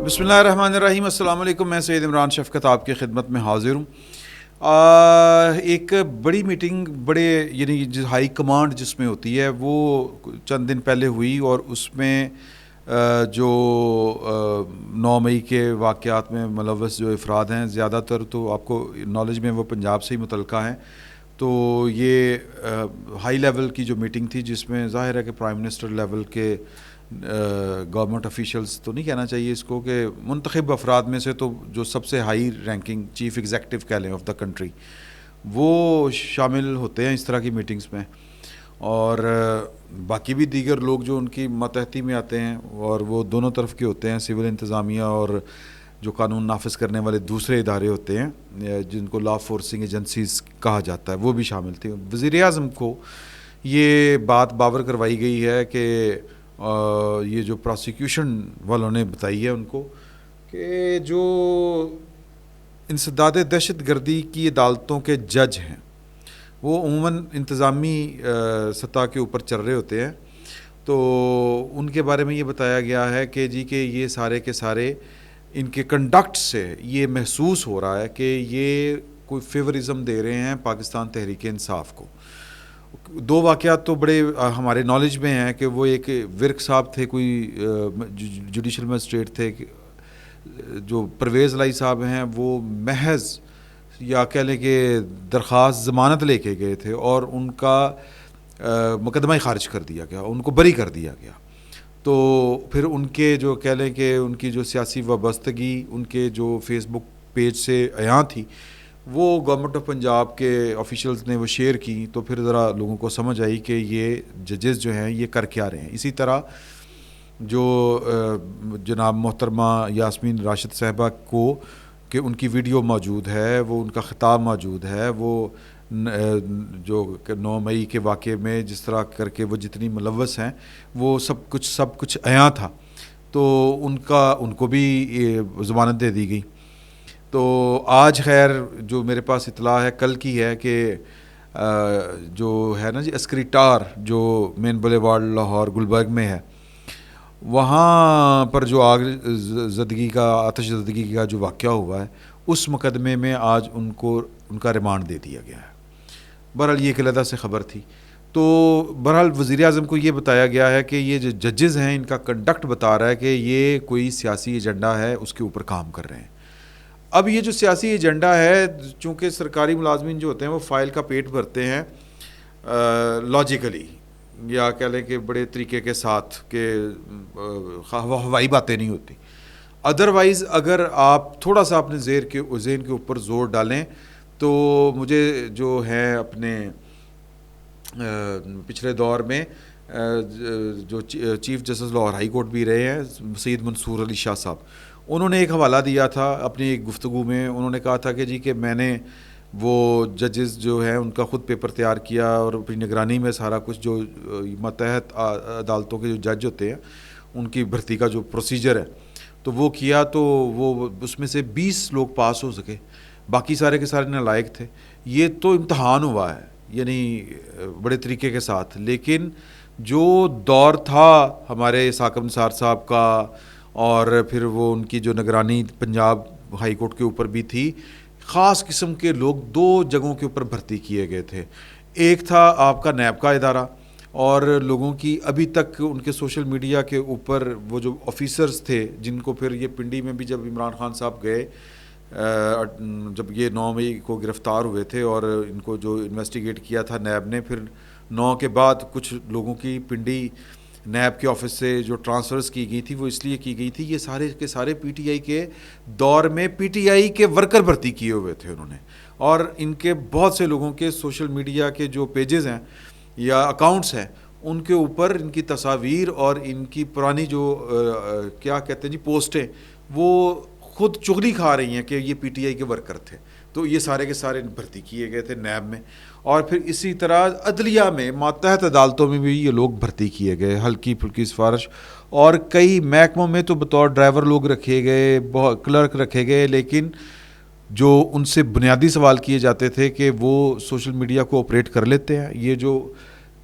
بسم اللہ الرحمن الرحیم. السلام علیکم. میں سید عمران شفقت آپ کی خدمت میں حاضر ہوں. ایک بڑی میٹنگ یعنی ہائی کمانڈ جس میں ہوتی ہے وہ چند دن پہلے ہوئی, اور اس میں جو 9 مئی کے واقعات میں ملوث جو افراد ہیں, زیادہ تر تو آپ کو نالج میں وہ پنجاب سے ہی متعلقہ ہیں. تو یہ ہائی لیول کی جو میٹنگ تھی, جس میں ظاہر ہے کہ پرائم منسٹر لیول کے گورنمنٹ آفیشلز تو نہیں کہنا چاہیے اس کو, کہ منتخب افراد میں سے تو جو سب سے ہائی رینکنگ چیف ایگزیکٹو کہہ لیں آف دا کنٹری, وہ شامل ہوتے ہیں اس طرح کی میٹنگز میں. اور باقی بھی دیگر لوگ جو ان کی ماتحتی میں آتے ہیں, اور وہ دونوں طرف کے ہوتے ہیں, سول انتظامیہ اور جو قانون نافذ کرنے والے دوسرے ادارے ہوتے ہیں جن کو لا فورسنگ ایجنسیز کہا جاتا ہے, وہ بھی شامل تھے. وزیر اعظم کو یہ بات باور کروائی گئی ہے کہ یہ جو پراسیکیوشن والوں نے بتائی ہے ان کو, کہ جو انسداد دہشت گردی کی عدالتوں کے جج ہیں وہ عموماً انتظامی سطح کے اوپر چل رہے ہوتے ہیں. تو ان کے بارے میں یہ بتایا گیا ہے کہ یہ سارے کے سارے ان کے کنڈکٹ سے یہ محسوس ہو رہا ہے کہ یہ کوئی فیورزم دے رہے ہیں پاکستان تحریک انصاف کو. 2 واقعات تو بڑے ہمارے نالج میں ہیں, کہ وہ ایک ورک صاحب تھے, کوئی جوڈیشل مجسٹریٹ تھے, جو پرویز لائی صاحب ہیں, وہ محض یا کہہ لیں کہ درخواست ضمانت لے کے گئے تھے, اور ان کا مقدمہ ہی خارج کر دیا گیا, ان کو بری کر دیا گیا. تو پھر ان کے جو کہہ لیں کہ ان کی جو سیاسی وابستگی ان کے جو فیس بک پیج سے عیاں تھی, وہ گورنمنٹ آف پنجاب کے آفیشلز نے وہ شیئر کی. تو پھر ذرا لوگوں کو سمجھ آئی کہ یہ ججز جو ہیں یہ کر کیا رہے ہیں. اسی طرح جو جناب محترمہ یاسمین راشد صاحبہ کو, کہ ان کی ویڈیو موجود ہے, وہ ان کا خطاب موجود ہے, وہ جو 9 مئی کے واقعے میں جس طرح کر کے وہ جتنی ملوث ہیں وہ سب کچھ عیاں تھا. تو ان کو بھی ضمانت دے دی گئی. تو آج خیر جو میرے پاس اطلاع ہے کل کی ہے, کہ جو ہے نا عسکری ٹار جو مین بولیوارڈ لاہور گلبرگ میں ہے, وہاں پر جو آتش زدگی کا جو واقعہ ہوا ہے, اس مقدمے میں آج ان کا ریمانڈ دے دیا گیا ہے. بہرحال یہ ایک علیحدہ سے خبر تھی. تو بہرحال وزیر اعظم کو یہ بتایا گیا ہے کہ یہ جو ججز ہیں ان کا کنڈکٹ بتا رہا ہے کہ یہ کوئی سیاسی ایجنڈا ہے, اس کے اوپر کام کر رہے ہیں. اب یہ جو سیاسی ایجنڈا ہے, چونکہ سرکاری ملازمین جو ہوتے ہیں وہ فائل کا پیٹ بھرتے ہیں لاجیکلی, یا کہہ لیں کہ بڑے طریقے کے ساتھ, کہ ہوائی باتیں نہیں ہوتی. ادروائز اگر آپ تھوڑا سا اپنے ذہن کے اوپر زور ڈالیں, تو مجھے جو ہے اپنے پچھلے دور میں جو chief justice Lahore high court بھی رہے ہیں, سید منصور علی شاہ صاحب, انہوں نے ایک حوالہ دیا تھا اپنی ایک گفتگو میں. انہوں نے کہا تھا کہ میں نے وہ ججز جو ہیں ان کا خود پیپر تیار کیا, اور اپنی نگرانی میں سارا کچھ جو ماتحت عدالتوں کے جو جج ہوتے ہیں ان کی بھرتی کا جو پروسیجر ہے تو وہ کیا. تو وہ اس میں سے 20 لوگ پاس ہو سکے, باقی سارے کے سارے نالائق تھے. یہ تو امتحان ہوا ہے یعنی بڑے طریقے کے ساتھ. لیکن جو دور تھا ہمارے ثاقب نثار صاحب کا, اور پھر وہ ان کی جو نگرانی پنجاب ہائی کورٹ کے اوپر بھی تھی, خاص قسم کے لوگ 2 جگہوں کے اوپر بھرتی کیے گئے تھے. ایک تھا آپ کا نیب کا ادارہ, اور لوگوں کی ابھی تک ان کے سوشل میڈیا کے اوپر وہ جو آفیسرز تھے, جن کو پھر یہ پنڈی میں بھی جب عمران خان صاحب گئے, جب یہ 9 مئی کو گرفتار ہوئے تھے, اور ان کو جو انویسٹیگیٹ کیا تھا نیب نے, پھر 9 کے بعد کچھ لوگوں کی پنڈی نیب کے آفس سے جو ٹرانسفرز کی گئی تھی وہ اس لیے کی گئی تھی, یہ سارے کے سارے پی ٹی آئی کے دور میں پی ٹی آئی کے ورکر بھرتی کیے ہوئے تھے انہوں نے. اور ان کے بہت سے لوگوں کے سوشل میڈیا کے جو پیجز ہیں یا اکاؤنٹس ہیں, ان کے اوپر ان کی تصاویر اور ان کی پرانی جو کیا کہتے ہیں پوسٹیں, وہ خود چغلی کھا رہی ہیں کہ یہ پی ٹی آئی کے ورکر تھے. تو یہ سارے کے سارے بھرتی کیے گئے تھے نیب میں. اور پھر اسی طرح عدلیہ میں ماتحت عدالتوں میں بھی یہ لوگ بھرتی کیے گئے, ہلکی پھلکی سفارش, اور کئی محکموں میں تو بطور ڈرائیور لوگ رکھے گئے, کلرک رکھے گئے. لیکن جو ان سے بنیادی سوال کیے جاتے تھے کہ وہ سوشل میڈیا کو آپریٹ کر لیتے ہیں. یہ جو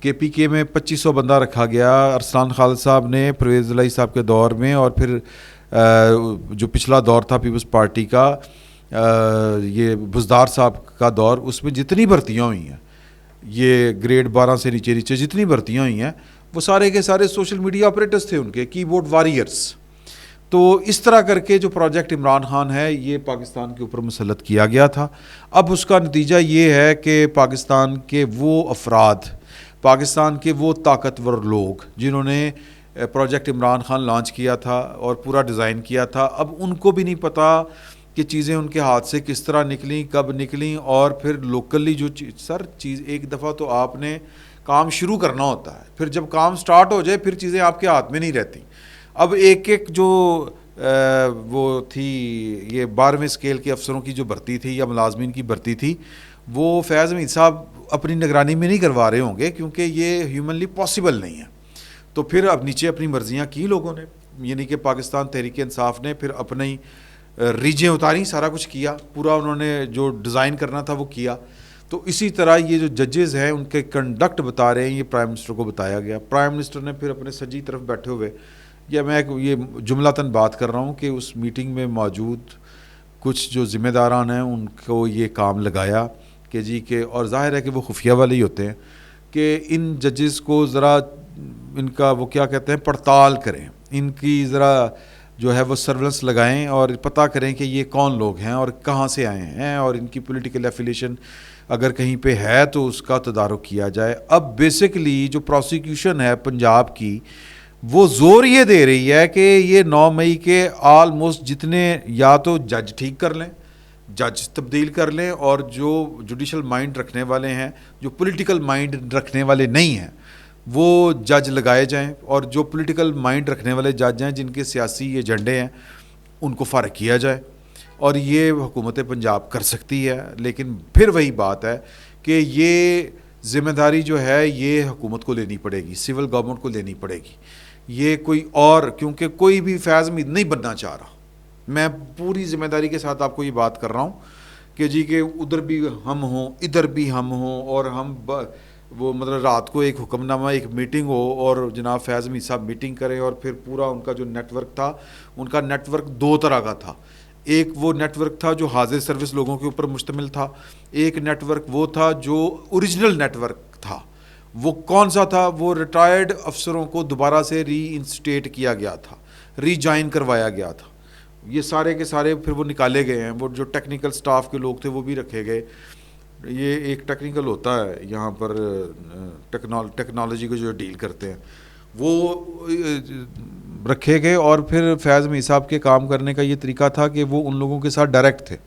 کے پی کے میں 2500 بندہ رکھا گیا ارسلان خالد صاحب نے پرویز لائی صاحب کے دور میں, اور پھر جو پچھلا دور تھا پیپلز پارٹی کا، یہ بزدار صاحب کا دور، اس میں جتنی بھرتیاں ہوئی ہیں، یہ گریڈ 12 سے نیچے نیچے جتنی بھرتیاں ہوئی ہیں، وہ سارے کے سارے سوشل میڈیا آپریٹرز تھے، ان کے کی بورڈ واریئرز. تو اس طرح کر کے جو پروجیکٹ عمران خان ہے یہ پاکستان کے اوپر مسلط کیا گیا تھا. اب اس کا نتیجہ یہ ہے کہ پاکستان کے وہ افراد، پاکستان کے وہ طاقتور لوگ جنہوں نے پروجیکٹ عمران خان لانچ کیا تھا اور پورا ڈیزائن کیا تھا، اب ان کو بھی نہیں پتہ کہ چیزیں ان کے ہاتھ سے کس طرح نکلیں، کب نکلیں، اور پھر لوکلی جو چیز ایک دفعہ تو آپ نے کام شروع کرنا ہوتا ہے، پھر جب کام سٹارٹ ہو جائے پھر چیزیں آپ کے ہاتھ میں نہیں رہتی. اب ایک جو وہ تھی یہ 12ویں اسکیل کے افسروں کی جو بھرتی تھی یا ملازمین کی بھرتی تھی، وہ فیاض حمید صاحب اپنی نگرانی میں نہیں کروا رہے ہوں گے کیونکہ یہ ہیومنلی پاسبل نہیں ہے. تو پھر اب نیچے اپنی مرضیاں کی لوگوں نے، یعنی کہ پاکستان تحریک انصاف نے پھر اپنی ریجیں اتاری، سارا کچھ کیا، پورا انہوں نے جو ڈیزائن کرنا تھا وہ کیا. تو اسی طرح یہ جو ججز ہیں ان کے کنڈکٹ بتا رہے ہیں، یہ پرائم منسٹر کو بتایا گیا. پرائم منسٹر نے پھر اپنے سجی طرف بیٹھے ہوئے، یا میں یہ جملتاً بات کر رہا ہوں کہ اس میٹنگ میں موجود کچھ جو ذمہ داران ہیں ان کو یہ کام لگایا کہ جی کہ، اور ظاہر ہے کہ وہ خفیہ والے ہی ہوتے ہیں، کہ ان ججز کو ذرا ان کا وہ کیا کہتے ہیں پڑتال کریں، ان کی ذرا جو ہے وہ سرولنس لگائیں اور پتہ کریں کہ یہ کون لوگ ہیں اور کہاں سے آئے ہیں، اور ان کی پولیٹیکل ایفیلیشن اگر کہیں پہ ہے تو اس کا تدارک کیا جائے. اب بیسکلی جو پروسیکیوشن ہے پنجاب کی وہ زور یہ دے رہی ہے کہ یہ 9 مئی کے آلموسٹ جتنے یا تو جج ٹھیک کر لیں، جج تبدیل کر لیں، اور جو جوڈیشل مائنڈ رکھنے والے ہیں، جو پولیٹیکل مائنڈ رکھنے والے نہیں ہیں، وہ جج لگائے جائیں، اور جو پولیٹیکل مائنڈ رکھنے والے جج ہیں جن کے سیاسی ایجنڈے ہیں ان کو فارغ کیا جائے. اور یہ حکومت پنجاب کر سکتی ہے، لیکن پھر وہی بات ہے کہ یہ ذمہ داری جو ہے یہ حکومت کو لینی پڑے گی، سول گورنمنٹ کو لینی پڑے گی. یہ کوئی اور، کیونکہ کوئی بھی فیاض حمید نہیں بننا چاہ رہا. میں پوری ذمہ داری کے ساتھ آپ کو یہ بات کر رہا ہوں کہ جی کہ ادھر بھی ہم ہوں، ادھر بھی ہم ہوں، اور ہم وہ مطلب رات کو ایک حکم نامہ، ایک میٹنگ ہو اور جناب فیاض حمید صاحب میٹنگ کریں، اور پھر پورا ان کا جو نیٹ ورک تھا، ان کا نیٹ ورک 2 طرح کا تھا. ایک وہ نیٹ ورک تھا جو حاضر سروس لوگوں کے اوپر مشتمل تھا، ایک نیٹ ورک وہ تھا جو اوریجنل نیٹ ورک تھا. وہ کون سا تھا؟ وہ ریٹائرڈ افسروں کو دوبارہ سے ری انسٹیٹ کیا گیا تھا، ری جوائن کروایا گیا تھا. یہ سارے کے سارے پھر وہ نکالے گئے ہیں. وہ جو ٹیکنیکل سٹاف کے لوگ تھے وہ بھی رکھے گئے. یہ ایک ٹیکنیکل ہوتا ہے یہاں پر ٹیکنالوجی کو جو ڈیل کرتے ہیں وہ رکھے گئے. اور پھر فیاض حمید صاحب کے کام کرنے کا یہ طریقہ تھا کہ وہ ان لوگوں کے ساتھ ڈائریکٹ تھے.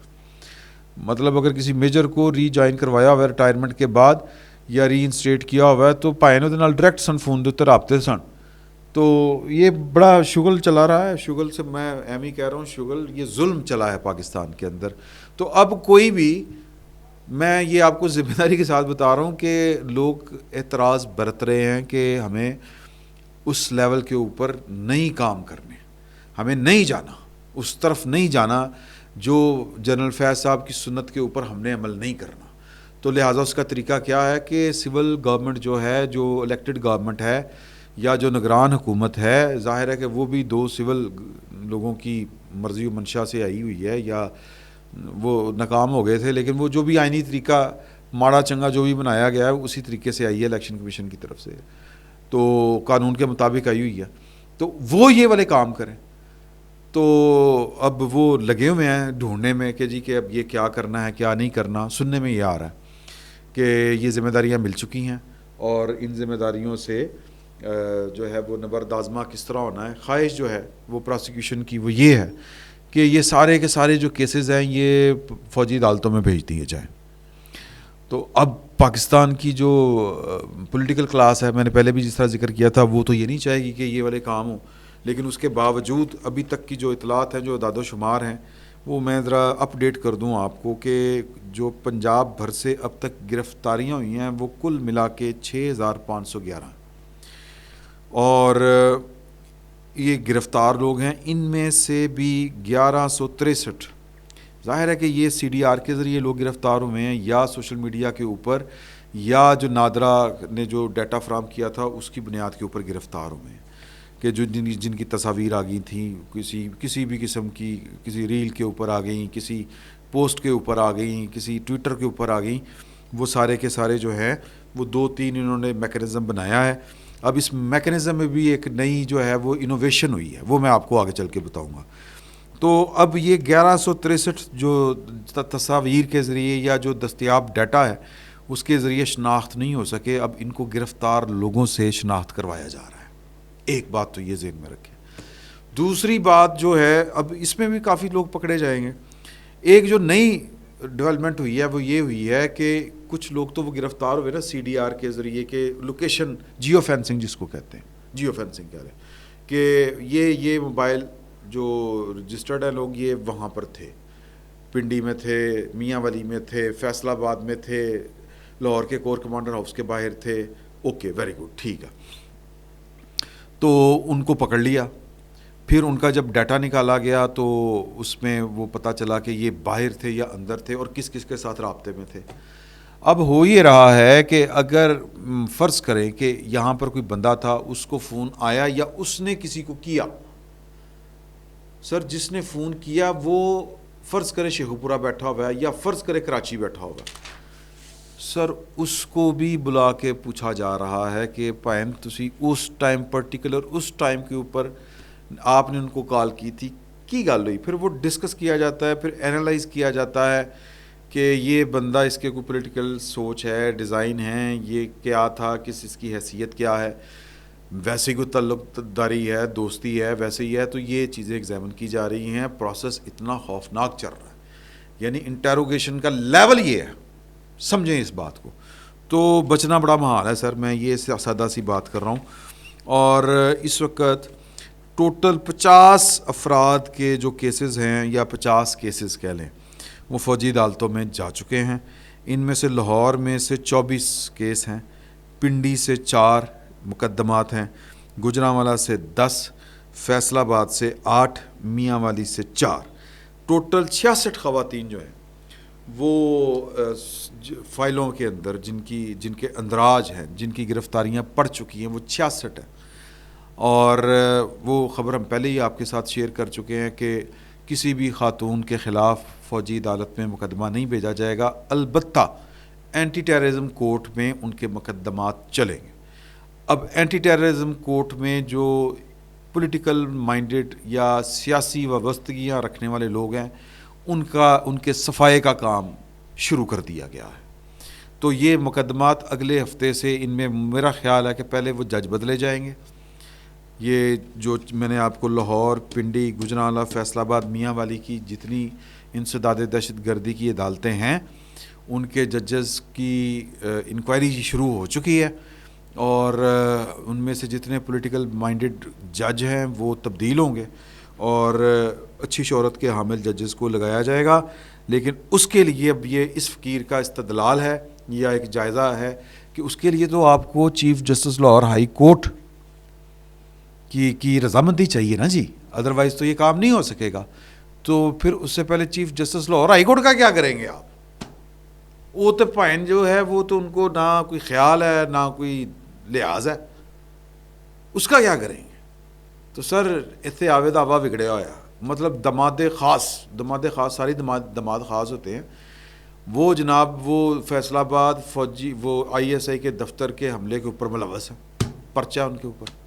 مطلب اگر کسی میجر کو ری جوائن کروایا ہوا ہے ریٹائرمنٹ کے بعد یا ری انسٹیٹ کیا ہوا ہے تو پائے نال ڈائریکٹ سن فون دے رابطے سن. تو یہ بڑا شغل چلا رہا ہے. شغل سے میں ایم ہی کہہ رہا ہوں، شغل یہ ظلم چلا ہے پاکستان کے اندر. تو اب کوئی بھی، میں یہ آپ کو ذمہ داری کے ساتھ بتا رہا ہوں کہ لوگ اعتراض برت رہے ہیں کہ ہمیں اس لیول کے اوپر نہیں کام کرنے، ہمیں نہیں جانا، اس طرف نہیں جانا جو جنرل فیاض صاحب کی سنت کے اوپر ہم نے عمل نہیں کرنا. تو لہٰذا اس کا طریقہ کیا ہے کہ سول گورنمنٹ جو ہے، جو الیکٹڈ گورنمنٹ ہے یا جو نگران حکومت ہے، ظاہر ہے کہ وہ بھی 2 سول لوگوں کی مرضی و منشا سے آئی ہوئی ہے، یا وہ ناکام ہو گئے تھے، لیکن وہ جو بھی آئینی طریقہ ماڑا چنگا جو بھی بنایا گیا ہے اسی طریقے سے آئی ہے الیکشن کمیشن کی طرف سے، تو قانون کے مطابق آئی ہوئی ہے. تو وہ یہ والے کام کریں. تو اب وہ لگے ہوئے ہیں ڈھونڈنے میں کہ جی کہ اب یہ کیا کرنا ہے کیا نہیں کرنا. سننے میں یہ آ رہا ہے کہ یہ ذمہ داریاں مل چکی ہیں اور ان ذمہ داریوں سے جو ہے وہ نبرد آزما کس طرح ہونا ہے. خواہش جو ہے وہ پروسیکیوشن کی وہ یہ ہے کہ یہ سارے کے سارے جو کیسز ہیں یہ فوجی عدالتوں میں بھیج دیے جائیں. تو اب پاکستان کی جو پولیٹیکل کلاس ہے، میں نے پہلے بھی جس طرح ذکر کیا تھا، وہ تو یہ نہیں چاہے گی کہ یہ والے کام ہوں، لیکن اس کے باوجود ابھی تک کی جو اطلاعات ہیں، جو اعداد و شمار ہیں، وہ میں ذرا اپ ڈیٹ کر دوں آپ کو کہ جو پنجاب بھر سے اب تک گرفتاریاں ہوئی ہیں وہ کل ملا کے 6511 اور یہ گرفتار لوگ ہیں. ان میں سے بھی 1163 ظاہر ہے کہ یہ سی ڈی آر کے ذریعے لوگ گرفتار ہوئے ہیں، یا سوشل میڈیا کے اوپر، یا جو نادرا نے جو ڈیٹا فراہم کیا تھا اس کی بنیاد کے اوپر گرفتار ہوئے ہیں. کہ جو جن کی تصاویر آ گئی تھیں کسی بھی قسم کی، کسی ریل کے اوپر آ گئیں، کسی پوسٹ کے اوپر آ گئیں، کسی ٹویٹر کے اوپر آ گئیں، وہ سارے کے سارے جو ہیں وہ 2-3 انہوں نے میکینزم بنایا ہے. اب اس میکینزم میں بھی ایک نئی جو ہے وہ انوویشن ہوئی ہے، وہ میں آپ کو آگے چل کے بتاؤں گا. تو اب یہ 1163 جو تصاویر کے ذریعے یا جو دستیاب ڈیٹا ہے اس کے ذریعے شناخت نہیں ہو سکے. اب ان کو گرفتار لوگوں سے شناخت کروایا جا رہا ہے. ایک بات تو یہ ذہن میں رکھیں. دوسری بات جو ہے اب اس میں بھی کافی لوگ پکڑے جائیں گے. ایک جو نئی ڈیولپمنٹ ہوئی ہے وہ یہ ہوئی ہے کہ کچھ لوگ تو وہ گرفتار ہوئے نا CDR کے ذریعے کہ لوکیشن جیو فینسنگ جس کو کہتے ہیں، جیو فینسنگ کہہ رہے ہیں کہ یہ موبائل جو رجسٹرڈ ہیں لوگ یہ وہاں پر تھے، پنڈی میں تھے، میاں ولی میں تھے، فیصل آباد میں تھے، لاہور کے کور کمانڈر ہاؤس کے باہر تھے. اوکے ویری گڈ ٹھیک ہے. تو ان کو پکڑ لیا. پھر ان کا جب ڈیٹا نکالا گیا تو اس میں وہ پتہ چلا کہ یہ باہر تھے یا اندر تھے اور کس کس کے ساتھ رابطے میں تھے. اب ہو یہ رہا ہے کہ اگر فرض کریں کہ یہاں پر کوئی بندہ تھا، اس کو فون آیا یا اس نے کسی کو کیا، سر جس نے فون کیا وہ فرض کرے شیخو پورہ بیٹھا ہوا ہے یا فرض کرے کراچی بیٹھا ہوا ہے، سر اس کو بھی بلا کے پوچھا جا رہا ہے کہ بھائن تسی اس ٹائم پرٹیکولر اس ٹائم کے اوپر آپ نے ان کو کال کی تھی، کی گل ہوئی. پھر وہ ڈسکس کیا جاتا ہے، پھر اینالائز کیا جاتا ہے کہ یہ بندہ اس کے کوئی پولیٹیکل سوچ ہے، ڈیزائن ہے، یہ کیا تھا، کس اس کی حیثیت کیا ہے، ویسے کوئی تعلق داری ہے، دوستی ہے، ویسے ہی ہے. تو یہ چیزیں ایگزامن کی جا رہی ہیں. پروسیس اتنا خوفناک چل رہا ہے، یعنی انٹیروگیشن کا لیول یہ ہے، سمجھیں اس بات کو. تو بچنا بڑا محال ہے سر، میں یہ سادہ سی بات کر رہا ہوں. اور اس وقت ٹوٹل 50 افراد کے جو کیسز ہیں یا 50 کیسز کہہ لیں وہ فوجی عدالتوں میں جا چکے ہیں. ان میں سے لاہور میں سے 24 کیس ہیں، پنڈی سے 4 مقدمات ہیں، گجرانوالہ سے 10، فیصل آباد سے 8، میاں والی سے 4. ٹوٹل 66 خواتین جو ہیں وہ فائلوں کے اندر جن کے اندراج ہیں، جن کی گرفتاریاں پڑ چکی ہیں وہ 66 ہیں. اور وہ خبر ہم پہلے ہی آپ کے ساتھ شیئر کر چکے ہیں کہ کسی بھی خاتون کے خلاف فوجی عدالت میں مقدمہ نہیں بھیجا جائے گا، البتہ اینٹی ٹیررزم کورٹ میں ان کے مقدمات چلیں گے. اب اینٹی ٹیررزم کورٹ میں جو پولیٹیکل مائنڈڈ یا سیاسی وابستگیاں رکھنے والے لوگ ہیں ان کے صفائے کا کام شروع کر دیا گیا ہے. تو یہ مقدمات اگلے ہفتے سے ان میں میرا خیال ہے کہ پہلے وہ جج بدلے جائیں گے. یہ جو میں نے آپ کو لاہور، پنڈی، گجرانوالہ، فیصل آباد، میاں والی کی جتنی انسداد دہشت گردی کی عدالتیں ہیں ان کے ججز کی انکوائری شروع ہو چکی ہے. اور ان میں سے جتنے پولیٹیکل مائنڈڈ جج ہیں وہ تبدیل ہوں گے اور اچھی شہرت کے حامل ججز کو لگایا جائے گا. لیکن اس کے لیے اب یہ اس فقیر کا استدلال ہے یا ایک جائزہ ہے کہ اس کے لیے تو آپ کو chief justice Lahore high court کی رضامندی چاہیے نا جی، ادروائز تو یہ کام نہیں ہو سکے گا. تو پھر اس سے پہلے chief justice Lahore high court کا کیا کریں گے آپ؟ وہ تو پائن جو ہے وہ تو ان کو نہ کوئی خیال ہے نہ کوئی لحاظ ہے، اس کا کیا کریں گے؟ تو سر اتنے آوے دعویٰ بگڑیا ہوا، مطلب دماد خاص ساری دماد خاص ہوتے ہیں وہ جناب، وہ فیصل آباد فوجی وہ ISI کے دفتر کے حملے کے اوپر ملوث ہیں، پرچہ ان کے اوپر.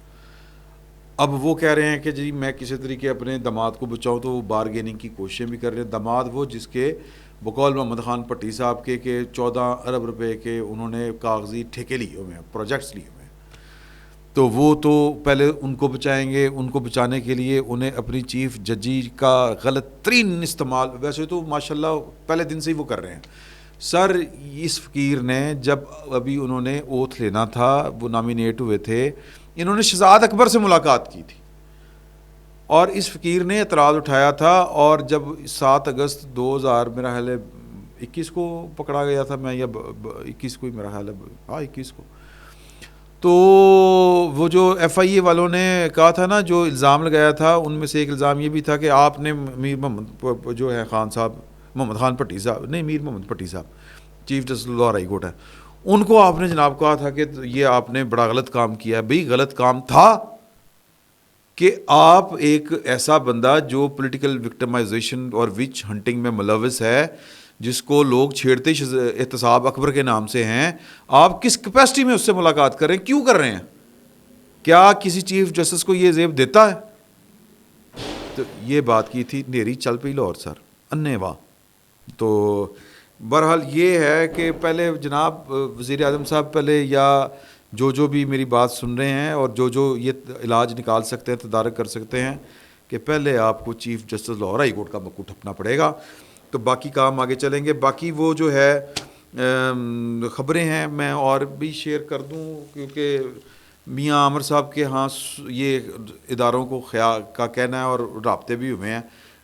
اب وہ کہہ رہے ہیں کہ جی میں کسی طریقے اپنے دماد کو بچاؤں، تو وہ بارگیننگ کی کوششیں بھی کر رہے ہیں. دماد وہ جس کے بقول محمد خان پٹی صاحب کے کہ 14 ارب روپے کے انہوں نے کاغذی ٹھیکے لیے ہوئے ہیں، پروجیکٹس لیے ہوئے ہیں. تو وہ تو پہلے ان کو بچائیں گے. ان کو بچانے کے لیے انہیں اپنی چیف ججی کا غلط ترین استعمال، ویسے تو ماشاءاللہ پہلے دن سے ہی وہ کر رہے ہیں. سر اس فقیر نے جب ابھی انہوں نے اوتھ لینا تھا، وہ نامینیٹ ہوئے تھے، انہوں نے شہزاد اکبر سے ملاقات کی تھی اور اس فقیر نے اعتراض اٹھایا تھا. اور جب 7 اگست 2000 میرا خیال ہے 21 کو پکڑا گیا تھا، میں یا 21 کو ہی میرا خیال ہے، ہاں 21 کو، تو وہ جو FIA والوں نے کہا تھا نا، جو الزام لگایا تھا ان میں سے ایک الزام یہ بھی تھا کہ آپ نے میر محمد جو ہے خان صاحب، محمد خان پٹی صاحب نہیں، میر محمد پٹی صاحب chief justice Lahore high court ہے، ان کو آپ نے جناب کہا تھا کہ یہ آپ نے بڑا غلط کام کیا ہے. بھئی غلط کام تھا، کہ آپ ایک ایسا بندہ جو پولیٹیکل وکٹمائزیشن اور وچ ہنٹنگ میں ملوث ہے، جس کو لوگ چھیڑتے احتساب اکبر کے نام سے ہیں، آپ کس کیپیسٹی میں اس سے ملاقات کر رہے ہیں؟ کیوں کر رہے ہیں؟ کیا کسی چیف جسٹس کو یہ زیب دیتا ہے؟ تو یہ بات کی تھی، نیری چل پی لاہور سر انے واہ. تو بہرحال یہ ہے کہ پہلے جناب وزیر اعظم صاحب پہلے یا جو بھی میری بات سن رہے ہیں اور جو یہ علاج نکال سکتے ہیں، تدارک کر سکتے ہیں، کہ پہلے آپ کو chief justice Lahore high court کا مکو ٹھپنا پڑے گا. تو باقی کام آگے چلیں گے. باقی وہ جو ہے خبریں ہیں میں اور بھی شیئر کر دوں، کیونکہ میاں عامر صاحب کے ہاں یہ اداروں کو کا کہنا ہے اور رابطے بھی ہوئے ہیں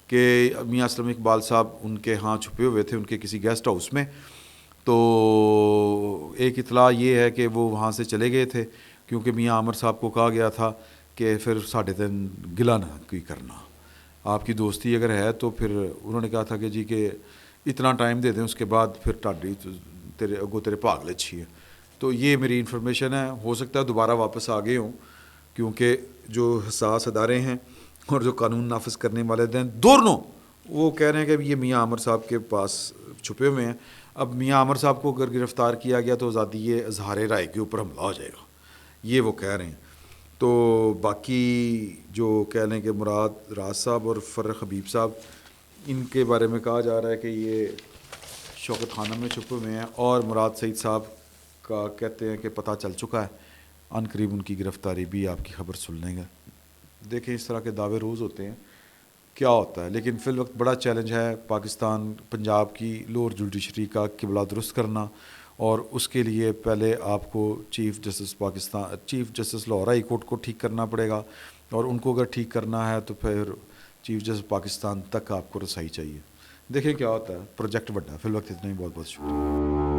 کہ میاں اسلم اقبال صاحب ان کے ہاں چھپے ہوئے تھے ان کے کسی گیسٹ ہاؤس میں. تو ایک اطلاع یہ ہے کہ وہ وہاں سے چلے گئے تھے، کیونکہ میاں عامر صاحب کو کہا گیا تھا کہ پھر ساڑھے تین گلا نہ کوئی کرنا، آپ کی دوستی اگر ہے تو پھر انہوں نے کہا تھا کہ جی کہ اتنا ٹائم دے دیں، اس کے بعد پھر ٹاڈی تیرے اگو تیرے بھاگ لے چھیے. تو یہ میری انفارمیشن ہے. ہو سکتا ہے دوبارہ واپس آ گئے ہوں، کیونکہ جو حساس ادارے ہیں اور جو قانون نافذ کرنے والے ہیں دونوں وہ کہہ رہے ہیں کہ یہ میاں عامر صاحب کے پاس چھپے ہوئے ہیں. اب میاں عامر صاحب کو اگر گرفتار کیا گیا تو آزادی اظہار رائے کے اوپر حملہ ہو جائے گا، یہ وہ کہہ رہے ہیں. تو باقی جو کہہ لیں کہ مراد راز صاحب اور فرق حبیب صاحب، ان کے بارے میں کہا جا رہا ہے کہ یہ شوکت خانہ میں چھپے ہوئے ہیں، اور مراد سعید صاحب کا کہتے ہیں کہ پتہ چل چکا ہے، عن قریب ان کی گرفتاری بھی آپ کی خبر سن لیں گے. دیکھیں اس طرح کے دعوے روز ہوتے ہیں، کیا ہوتا ہے. لیکن فی الوقت بڑا چیلنج ہے پاکستان پنجاب کی لوور جوڈیشری کا قبلہ درست کرنا، اور اس کے لیے پہلے آپ کو chief justice Lahore high court کو ٹھیک کرنا پڑے گا، اور ان کو اگر ٹھیک کرنا ہے تو پھر چیف جسٹس پاکستان تک آپ کو رسائی چاہیے. دیکھیں کیا ہوتا ہے. پروجیکٹ بڑا ہے. فی الوقت اتنا ہی. بہت بہت شکریہ.